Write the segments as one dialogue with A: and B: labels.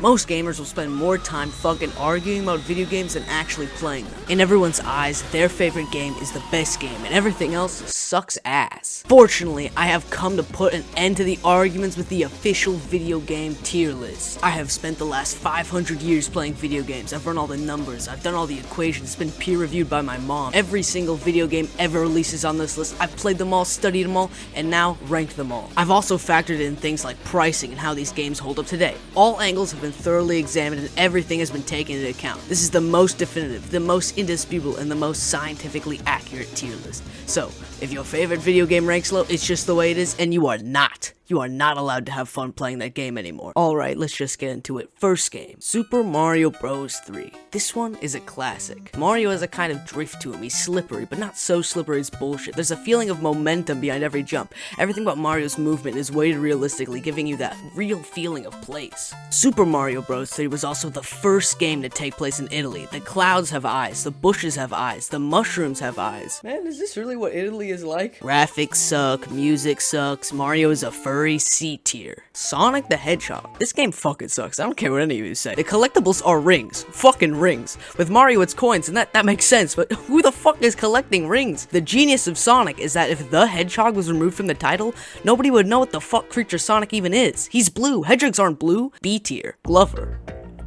A: Most gamers will spend more time fucking arguing about video games than actually playing them. In everyone's eyes, their favorite game is the best game, and everything else sucks ass. Fortunately, I have come to put an end to the arguments with the official video game tier list. I have spent the last 500 years playing video games. I've run all the numbers, I've done all the equations, it's been peer-reviewed by my mom. Every single video game ever releases on this list, I've played them all, studied them all, and now ranked them all. I've also factored in things like pricing and how these games hold up today. All angles have been thoroughly examined and everything has been taken into account. This is the most definitive, the most indisputable, and the most scientifically accurate tier list. So, if your favorite video game ranks low, it's just the way it is, and you are not allowed to have fun playing that game anymore. Alright, let's just get into it. First game, Super Mario Bros. 3. This one is a classic. Mario has a kind of drift to him. He's slippery, but not so slippery it's bullshit. There's a feeling of momentum behind every jump. Everything about Mario's movement is weighted realistically, giving you that real feeling of place. Super Mario Bros. 3 was also the first game to take place in Italy. The clouds have eyes, the bushes have eyes, the mushrooms have eyes. Man, is this really what Italy is like? Graphics suck, music sucks, Mario is a furry C tier. Sonic the Hedgehog. This game fucking sucks. I don't care what any of you say. The collectibles are rings. Fucking rings. With Mario it's coins, and that makes sense, but who the fuck is collecting rings? The genius of Sonic is that if the Hedgehog was removed from the title, nobody would know what the fuck creature Sonic even is. He's blue. Hedgehogs aren't blue. B tier. Glover.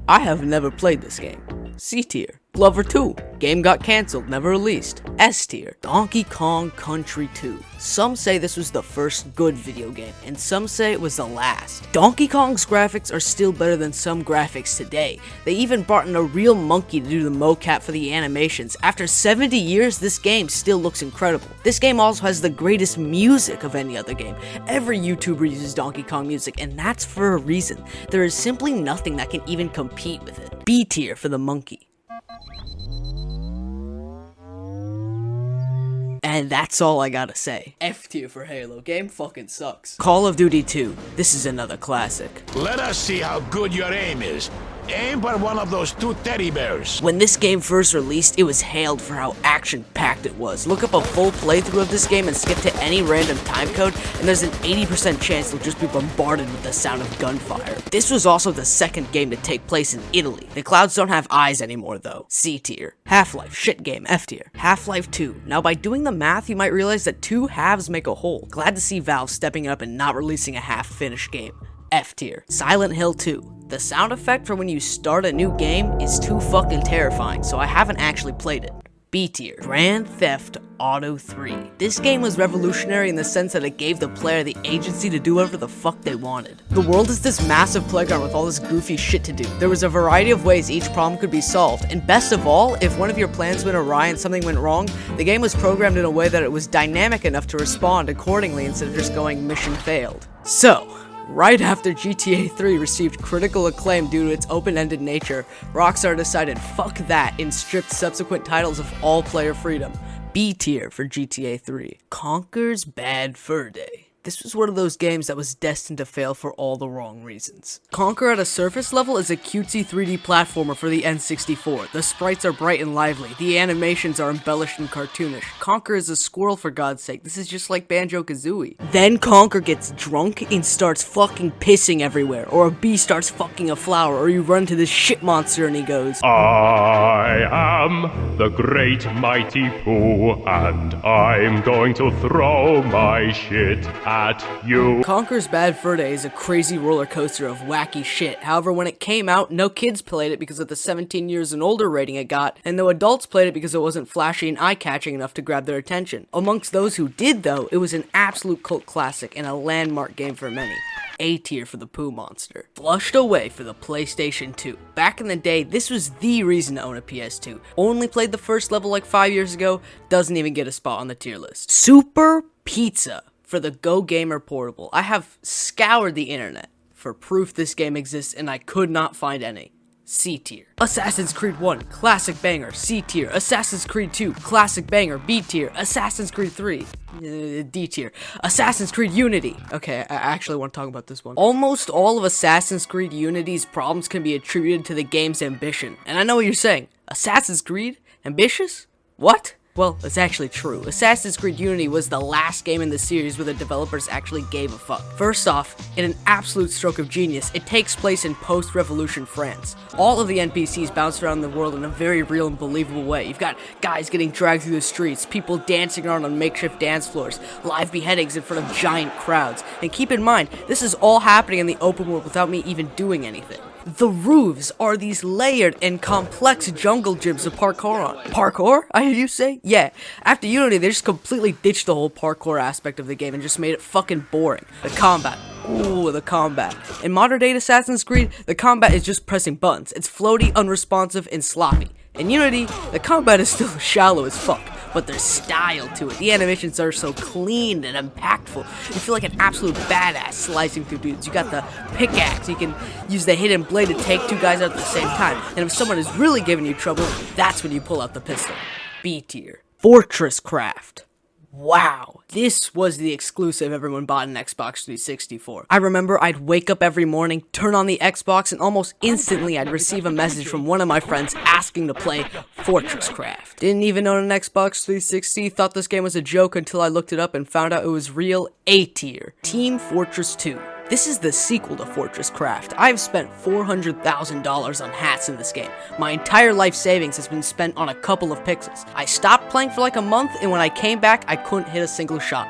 A: I have never played this game. C tier. Glover 2. Game got cancelled, never released. S tier. Donkey Kong Country 2. Some say this was the first good video game, and some say it was the last. Donkey Kong's graphics are still better than some graphics today. They even brought in a real monkey to do the mocap for the animations. After 70 years, this game still looks incredible. This game also has the greatest music of any other game. Every YouTuber uses Donkey Kong music, and that's for a reason. There is simply nothing that can even compete with it. B tier for the monkey. And that's all I gotta say. F tier for Halo. Game fucking sucks. Call of Duty 2. This is another classic.
B: Let us see how good your aim is. Aim for one of those two teddy bears.
A: When this game first released, it was hailed for how action-packed it was. Look up a full playthrough of this game and skip to any random timecode, and there's an 80% chance you'll just be bombarded with the sound of gunfire. This was also the second game to take place in Italy. The clouds don't have eyes anymore though. C tier. Half-Life. Shit game. F tier. Half-Life 2. Now by doing the math, you might realize that two halves make a whole. Glad to see Valve stepping up and not releasing a half-finished game. F tier. Silent Hill 2. The sound effect for when you start a new game is too fucking terrifying, so I haven't actually played it. B tier. Grand Theft Auto 3. This game was revolutionary in the sense that it gave the player the agency to do whatever the fuck they wanted. The world is this massive playground with all this goofy shit to do. There was a variety of ways each problem could be solved, and best of all, if one of your plans went awry and something went wrong, the game was programmed in a way that it was dynamic enough to respond accordingly instead of just going mission failed. So, right after GTA 3 received critical acclaim due to its open-ended nature, Rockstar decided fuck that and stripped subsequent titles of all player freedom. B tier for GTA 3. Conker's Bad Fur Day. This was one of those games that was destined to fail for all the wrong reasons. Conker at a surface level is a cutesy 3D platformer for the N64. The sprites are bright and lively. The animations are embellished and cartoonish. Conker is a squirrel, for God's sake. This is just like Banjo-Kazooie. Then Conker gets drunk and starts fucking pissing everywhere. Or a bee starts fucking a flower. Or you run to this shit monster and he goes,
C: I am the great mighty Pooh, and I'm going to throw my shit at you.
A: Conker's Bad Fur Day is a crazy roller coaster of wacky shit. However, when it came out, no kids played it because of the 17 years and older rating it got, and no adults played it because it wasn't flashy and eye-catching enough to grab their attention. Amongst those who did though, it was an absolute cult classic and a landmark game for many. A tier for the Pooh Monster. Flushed away for the PlayStation 2. Back in the day, this was the reason to own a PS2. Only played the first level like 5 years ago, doesn't even get a spot on the tier list. Super Pizza for the Go Gamer Portable. I have scoured the internet for proof this game exists and I could not find any. C tier. Assassin's Creed 1, classic banger. C tier. Assassin's Creed 2, classic banger. B tier. Assassin's Creed 3, D tier. Assassin's Creed Unity. Okay, I actually want to talk about this one. Almost all of Assassin's Creed Unity's problems can be attributed to the game's ambition. And I know what you're saying. Assassin's Creed? Ambitious? What? Well, it's actually true. Assassin's Creed Unity was the last game in the series where the developers actually gave a fuck. First off, in an absolute stroke of genius, it takes place in post-revolution France. All of the NPCs bounce around the world in a very real and believable way. You've got guys getting dragged through the streets, people dancing around on makeshift dance floors, live beheadings in front of giant crowds. And keep in mind, this is all happening in the open world without me even doing anything. The roofs are these layered and complex jungle gyms to parkour on. Parkour? I hear you say? Yeah. After Unity, they just completely ditched the whole parkour aspect of the game and just made it fucking boring. The combat. Ooh, the combat. In modern day Assassin's Creed, the combat is just pressing buttons. It's floaty, unresponsive, and sloppy. In Unity, the combat is still shallow as fuck, but there's style to it. The animations are so clean and impactful. You feel like an absolute badass slicing through dudes. You got the pickaxe, you can use the hidden blade to take two guys out at the same time. And if someone is really giving you trouble, that's when you pull out the pistol. B tier. Fortress Craft. Wow, this was the exclusive everyone bought an Xbox 360 for. I remember I'd wake up every morning, turn on the Xbox, and almost instantly I'd receive a message from one of my friends asking to play Fortress Craft. Didn't even own an Xbox 360, thought this game was a joke until I looked it up and found out it was real. A tier. Team Fortress 2. This is the sequel to Fortress Craft. I've spent $400,000 on hats in this game. My entire life savings has been spent on a couple of pixels. I stopped playing for like a month, and when I came back, I couldn't hit a single shot.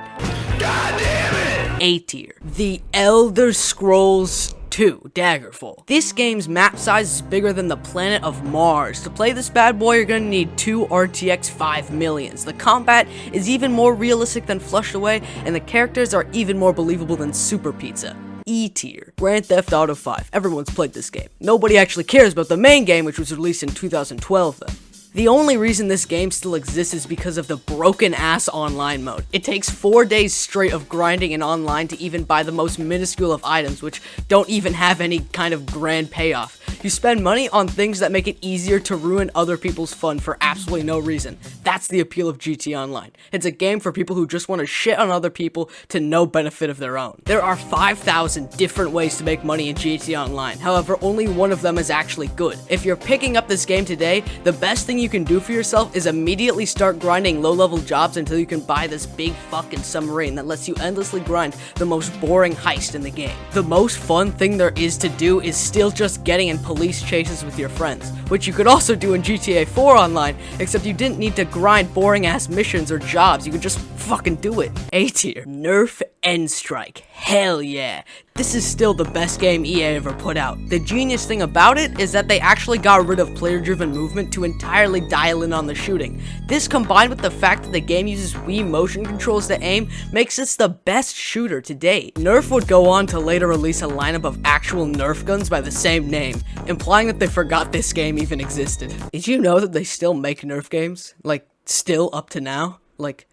A: God damn it! A tier. The Elder Scrolls 2 Daggerfall. This game's map size is bigger than the planet of Mars. To play this bad boy, you're gonna need 2 RTX 5000s. The combat is even more realistic than Flushed Away, and the characters are even more believable than Super Pizza. E tier. Grand Theft Auto 5. Everyone's played this game. Nobody actually cares about the main game, which was released in 2012 though. The only reason this game still exists is because of the broken-ass online mode. It takes 4 days straight of grinding in online to even buy the most minuscule of items, which don't even have any kind of grand payoff. You spend money on things that make it easier to ruin other people's fun for absolutely no reason. That's the appeal of GTA Online. It's a game for people who just want to shit on other people to no benefit of their own. There are 5,000 different ways to make money in GTA Online. However, only one of them is actually good. If you're picking up this game today, the best thing you can do for yourself is immediately start grinding low-level jobs until you can buy this big fucking submarine that lets you endlessly grind the most boring heist in the game. The most fun thing there is to do is still just getting in police chases with your friends, which you could also do in GTA 4 Online, except you didn't need to grind boring-ass missions or jobs, you could just fucking do it. A tier. Nerf End Strike. Hell yeah. This is still the best game EA ever put out. The genius thing about it is that they actually got rid of player-driven movement to entirely dial in on the shooting. This combined with the fact that the game uses Wii motion controls to aim makes this the best shooter to date. Nerf would go on to later release a lineup of actual Nerf guns by the same name, implying that they forgot this game even existed. Did you know that they still make Nerf games? Like, still up to now? Like,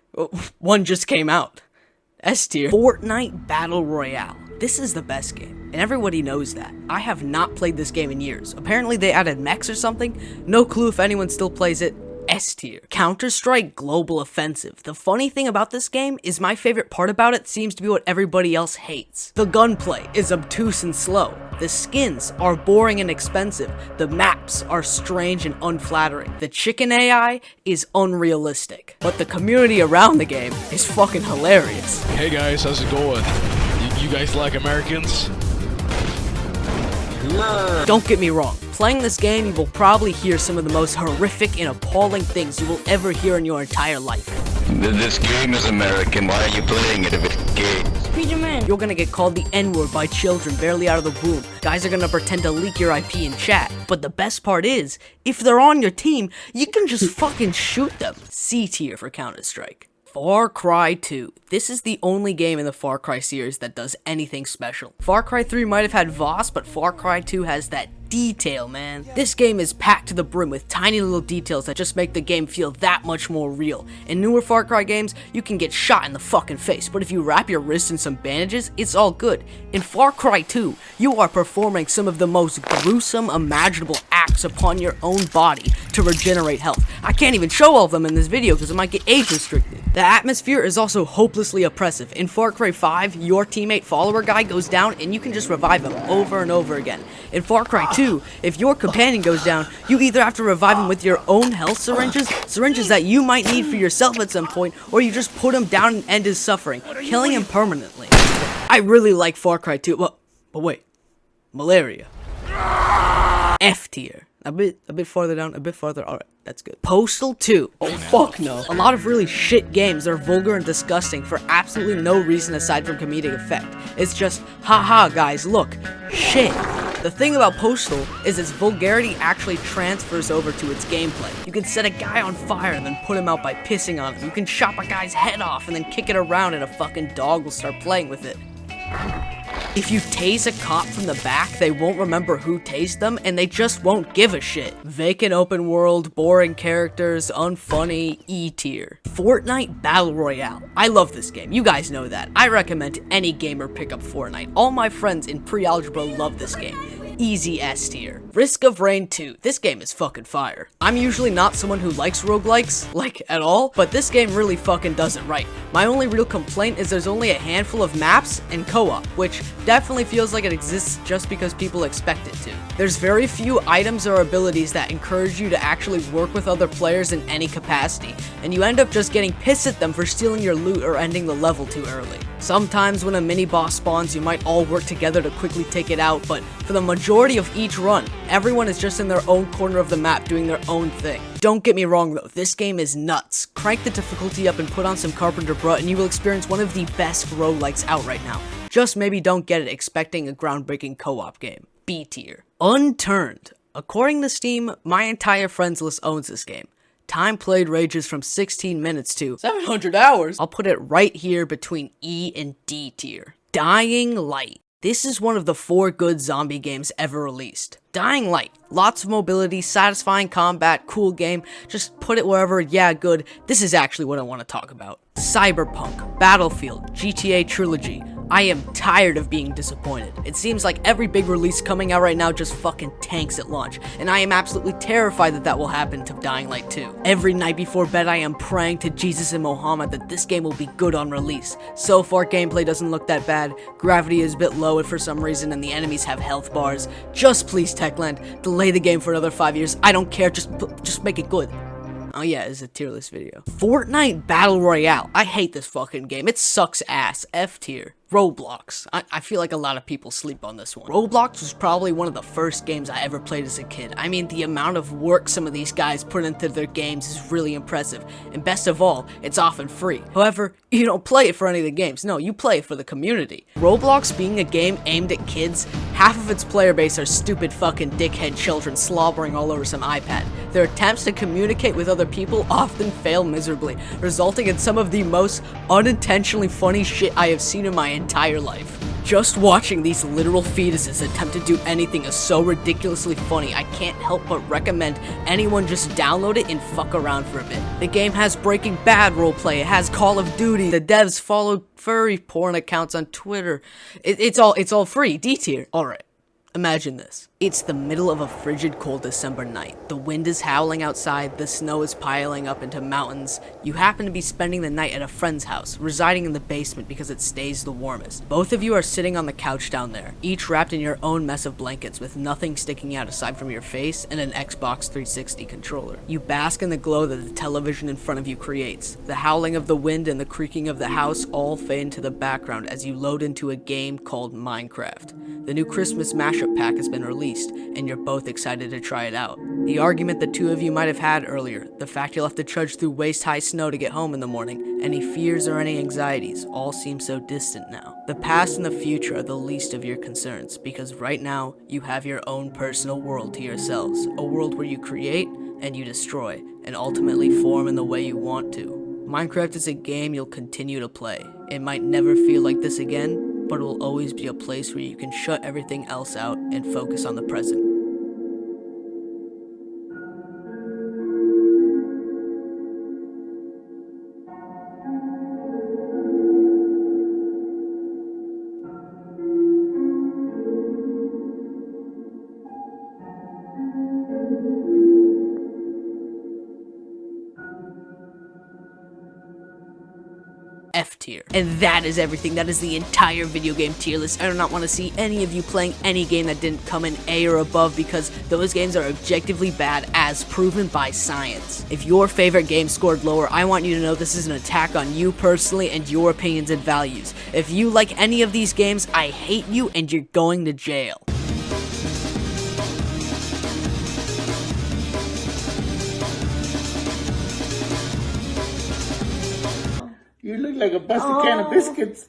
A: one just came out. S tier. Fortnite Battle Royale. This is the best game, and everybody knows that. I have not played this game in years. Apparently they added mechs or something. No clue if anyone still plays it. S tier. Counter-Strike Global Offensive. The funny thing about this game is my favorite part about it seems to be what everybody else hates. The gunplay is obtuse and slow. The skins are boring and expensive. The maps are strange and unflattering. The chicken AI is unrealistic. But the community around the game is fucking hilarious.
D: Hey guys, how's it going? You guys like Americans?
A: Don't get me wrong, playing this game you will probably hear some of the most horrific and appalling things you will ever hear in your entire life.
E: This game is American, why are you playing it if it's gay?
A: You're gonna get called the N-word by children barely out of the womb. Guys are gonna pretend to leak your IP in chat. But the best part is, if they're on your team, you can just fucking shoot them. C tier for Counter-Strike. Far Cry 2. This is the only game in the Far Cry series that does anything special. Far Cry 3 might have had Voss, but Far Cry 2 has that detail, man. This game is packed to the brim with tiny little details that just make the game feel that much more real. In newer Far Cry games, you can get shot in the fucking face, but if you wrap your wrist in some bandages, it's all good. In Far Cry 2, you are performing some of the most gruesome imaginable acts upon your own body to regenerate health. I can't even show all of them in this video because it might get age restricted. The atmosphere is also hopelessly oppressive. In Far Cry 5, your teammate follower guy goes down and you can just revive him over and over again. In Far Cry 2, if your companion goes down, you either have to revive him with your own health syringes that you might need for yourself at some point, or you just put him down and end his suffering, killing him permanently. I really like Far Cry 2, but wait, malaria. F tier. A bit farther down, a bit farther. Alright, that's good. Postal 2. Oh, fuck no. A lot of really shit games are vulgar and disgusting for absolutely no reason aside from comedic effect. It's just, haha, guys, look. Shit. The thing about Postal is its vulgarity actually transfers over to its gameplay. You can set a guy on fire and then put him out by pissing on him. You can chop a guy's head off and then kick it around and a fucking dog will start playing with it. If you tase a cop from the back, they won't remember who tased them, and they just won't give a shit. Vacant open world, boring characters, unfunny, E tier. Fortnite Battle Royale. I love this game, you guys know that. I recommend any gamer pick up Fortnite. All my friends in pre-algebra love this game. Easy S tier. Risk of Rain 2. This game is fucking fire. I'm usually not someone who likes roguelikes, like, at all, but this game really fucking does it right. My only real complaint is there's only a handful of maps and co-op, which definitely feels like it exists just because people expect it to. There's very few items or abilities that encourage you to actually work with other players in any capacity, and you end up just getting pissed at them for stealing your loot or ending the level too early. Sometimes when a mini-boss spawns, you might all work together to quickly take it out, but for the majority of each run, everyone is just in their own corner of the map doing their own thing. Don't get me wrong though, this game is nuts. Crank the difficulty up and put on some Carpenter Brut and you will experience one of the best roguelikes out right now. Just maybe don't get it expecting a groundbreaking co-op game. B tier. Unturned. According to Steam, my entire friends list owns this game. Time played ranges from 16 minutes to 700 hours. I'll put it right here between E and D tier. Dying Light. This is one of the 4 good zombie games ever released. Dying Light. Lots of mobility, satisfying combat, cool game. Just put it wherever, yeah, good. This is actually what I want to talk about. Cyberpunk, Battlefield, GTA Trilogy. I am tired of being disappointed. It seems like every big release coming out right now just fucking tanks at launch, and I am absolutely terrified that that will happen to Dying Light 2. Every night before bed I am praying to Jesus and Mohammed that this game will be good on release. So far gameplay doesn't look that bad, gravity is a bit low for some reason and the enemies have health bars. Just please Techland, delay the game for another 5 years, I don't care, just make it good. Oh yeah, it's a tier list video. Fortnite Battle Royale. I hate this fucking game. It sucks ass. F tier. Roblox. I feel like a lot of people sleep on this one. Roblox was probably one of the first games I ever played as a kid. I mean, the amount of work some of these guys put into their games is really impressive. And best of all, it's often free. However, you don't play it for any of the games. No, you play it for the community. Roblox being a game aimed at kids, half of its player base are stupid fucking dickhead children slobbering all over some iPad. Their attempts to communicate with other people often fail miserably, resulting in some of the most unintentionally funny shit I have seen in my entire life. Just watching these literal fetuses attempt to do anything is so ridiculously funny, I can't help but recommend anyone just download it and fuck around for a bit. The game has Breaking Bad roleplay, it has Call of Duty, the devs followed furry porn accounts on Twitter. It's all free, D tier. Alright. Imagine this. It's the middle of a frigid cold December night. The wind is howling outside, the snow is piling up into mountains. You happen to be spending the night at a friend's house, residing in the basement because it stays the warmest. Both of you are sitting on the couch down there, each wrapped in your own mess of blankets with nothing sticking out aside from your face and an Xbox 360 controller. You bask in the glow that the television in front of you creates. The howling of the wind and the creaking of the house all fade into the background as you load into a game called Minecraft. The new Christmas mashup pack has been released, and you're both excited to try it out. The argument the two of you might have had earlier, the fact you'll have to trudge through waist-high snow to get home in the morning, any fears or any anxieties all seem so distant now. The past and the future are the least of your concerns, because right now, you have your own personal world to yourselves, a world where you create and you destroy, and ultimately form in the way you want to. Minecraft is a game you'll continue to play. It might never feel like this again, but it will always be a place where you can shut everything else out and focus on the present. tier. And that is everything. That is the entire video game tier list. I do not want to see any of you playing any game that didn't come in A or above, because those games are objectively bad as proven by science. If your favorite game scored lower, I want you to know this is an attack on you personally and your opinions and values. If you like any of these games, I hate you and you're going to jail.
F: You look like a busted can of biscuits.